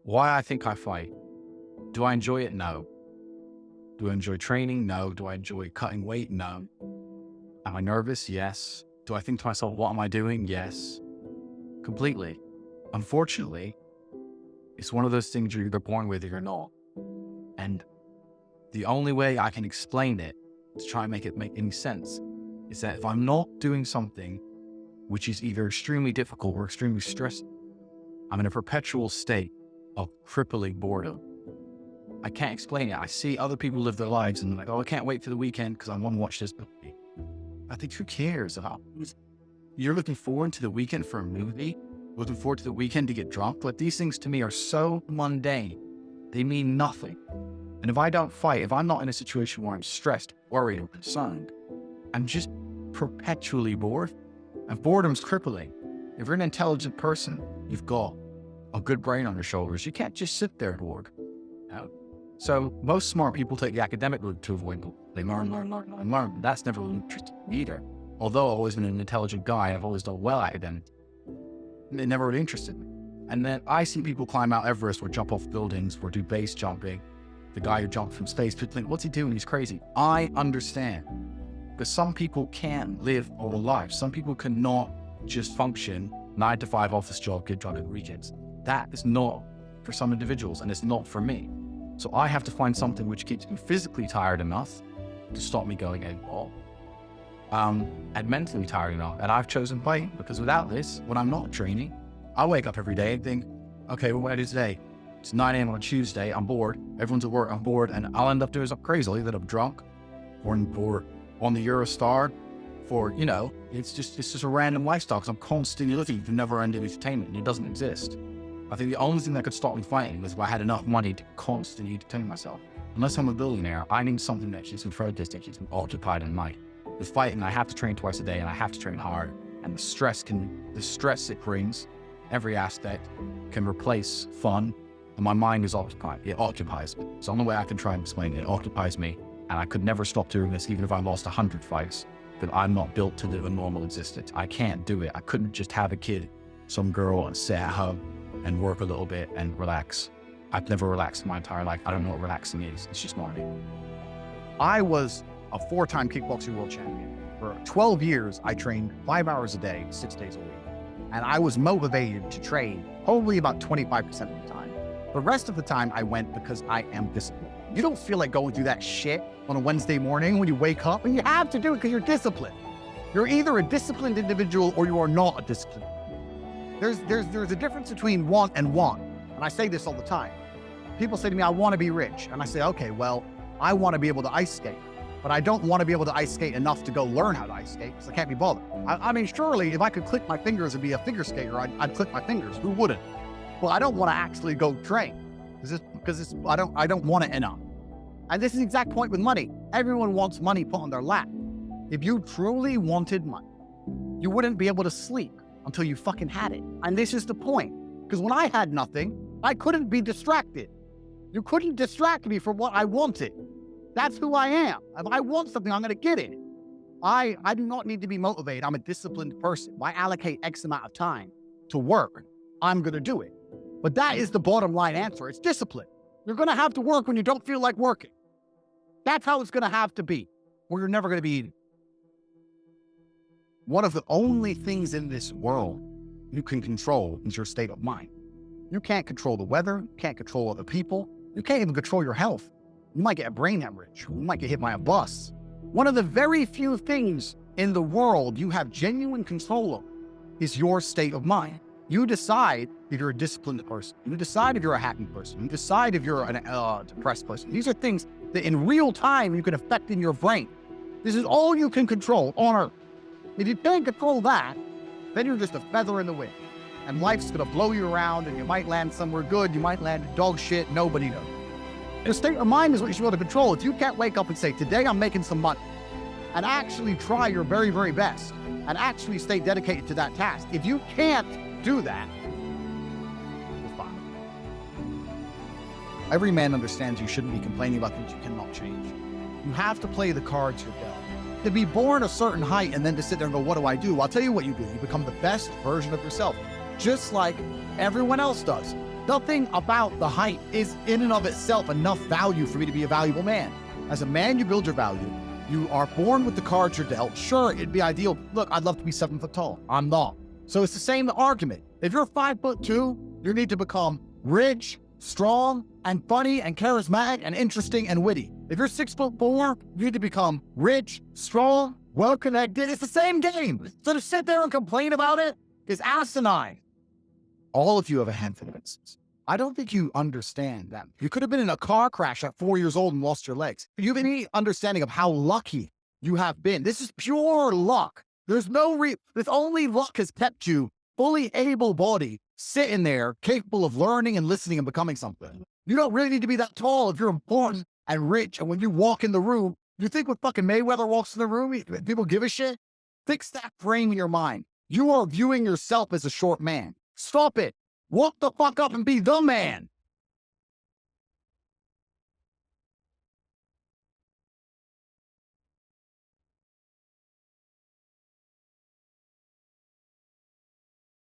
Why I think I fight. Do I enjoy it? No. Do I enjoy training? No. Do I enjoy cutting weight? No. Am I nervous? Yes. Do I think to myself, what am I doing? Yes. Completely. Unfortunately, it's one of those things you're either born with or you're not. And the only way I can explain it to try and make it make any sense is that if I'm not doing something which is either extremely difficult or extremely stressful, I'm in a perpetual state of crippling boredom. I can't explain it. I see other people live their lives and they're like, oh, I can't wait for the weekend because I want to watch this movie. I think, who cares about it? You're looking forward to the weekend for a movie? Looking forward to the weekend to get drunk? Like, these things to me are so mundane. They mean nothing. And if I don't fight, if I'm not in a situation where I'm stressed, worried, or concerned, I'm just perpetually bored. And boredom's crippling. If you're an intelligent person, you've got a good brain on your shoulders. You can't just sit there bored. No. So most smart people take the academic route to avoid boredom. They learn. That's never really interesting either. Although I've always been an intelligent guy, I've always done well academically. It never really interested me. And then I see people climb Mount Everest or jump off buildings or do base jumping. The guy who jumped from space, people think, what's he doing? He's crazy. I understand. Because some people can't live all their lives. Some people cannot just function 9 to 5 office job, get drunk on weekends. That is not for some individuals, and it's not for me. So I have to find something which keeps me physically tired enough to stop me going AWOL, and mentally tired enough. And I've chosen fighting because without this, when I'm not training, I wake up every day and think, okay, what do I do today? It's 9 a.m. on a Tuesday, I'm bored. Everyone's at work, I'm bored, and I'll end up doing something crazy. I'll either end up drunk or on the Eurostar, for, it's just a random lifestyle because I'm constantly looking for never-ending entertainment, and it doesn't exist. I think the only thing that could stop me fighting was if I had enough money to constantly entertain myself. Unless I'm a billionaire, I need something that keeps me focused, that keeps me occupied in mind. With fighting, I have to train twice a day, and I have to train hard. And the stress it brings, every aspect, can replace fun. And my mind is occupied. It occupies me. It's the only way I can try and explain it. It occupies me. And I could never stop doing this, even if I lost 100 fights. But I'm not built to live a normal existence. I can't do it. I couldn't just have a kid, some girl, and sit at home and work a little bit and relax. I've never relaxed in my entire life. I don't know what relaxing is. It's just not me. I was a 4-time kickboxing world champion. For 12 years, I trained 5 hours a day, 6 days a week. And I was motivated to train probably about 25% of the time. The rest of the time I went because I am disciplined. You don't feel like going through that shit on a Wednesday morning when you wake up, and you have to do it because you're disciplined. You're either a disciplined individual or you are not a disciplined. There's a difference between want and want. And I say this all the time. People say to me, I want to be rich. And I say, okay, well, I want to be able to ice skate, but I don't want to be able to ice skate enough to go learn how to ice skate because I can't be bothered. I mean, surely if I could click my fingers and be a figure skater, I'd click my fingers. Who wouldn't? Well, I don't want to actually go train because I don't want it enough. And this is the exact point with money. Everyone wants money put on their lap. If you truly wanted money, you wouldn't be able to sleep until you fucking had it. And this is the point. Because when I had nothing, I couldn't be distracted. You couldn't distract me from what I wanted. That's who I am. If I want something, I'm going to get it. I do not need to be motivated. I'm a disciplined person. If I allocate X amount of time to work, I'm going to do it. But that is the bottom line answer. It's discipline. You're going to have to work when you don't feel like working. That's how it's going to have to be, or you're never going to be eating. One of the only things in this world you can control is your state of mind. You can't control the weather, you can't control other people, you can't even control your health. You might get a brain hemorrhage, you might get hit by a bus. One of the very few things in the world you have genuine control over is your state of mind. You decide if you're a disciplined person. You decide if you're a happy person. You decide if you're a depressed person. These are things that in real time you can affect in your brain. This is all you can control on Earth. If you can't control that, then you're just a feather in the wind. And life's gonna blow you around and you might land somewhere good, you might land in dog shit, nobody knows. Your state of mind is what you should be able to control. If you can't wake up and say, today I'm making some money, and actually try your very, very best, and actually stay dedicated to that task. If you can't do that, you're fine. Every man understands you shouldn't be complaining about things you cannot change. You have to play the cards you're dealt. To be born a certain height and then to sit there and go, what do I do? I'll tell you what you do. You become the best version of yourself, just like everyone else does. Nothing about the height is in and of itself enough value for me to be a valuable man. As a man, you build your value. You are born with the cards you're dealt. Sure, it'd be ideal. Look, I'd love to be 7 foot tall. I'm not. So it's the same argument. If you're 5'2", you need to become rich, strong, and funny, and charismatic, and interesting, and witty. If you're 6'4", you need to become rich, strong, well-connected. It's the same game. So to sit there and complain about it is asinine. All of you have a handful of instances. I don't think you understand them. You could have been in a car crash at 4 years old and lost your legs. You have any understanding of how lucky you have been. This is pure luck. There's only luck has kept you fully able-bodied, sitting there, capable of learning and listening and becoming something. You don't really need to be that tall if you're important and rich. And when you walk in the room, you think when fucking Mayweather walks in the room, people give a shit? Fix that frame in your mind. You are viewing yourself as a short man. Stop it. Walk the fuck up and be the man.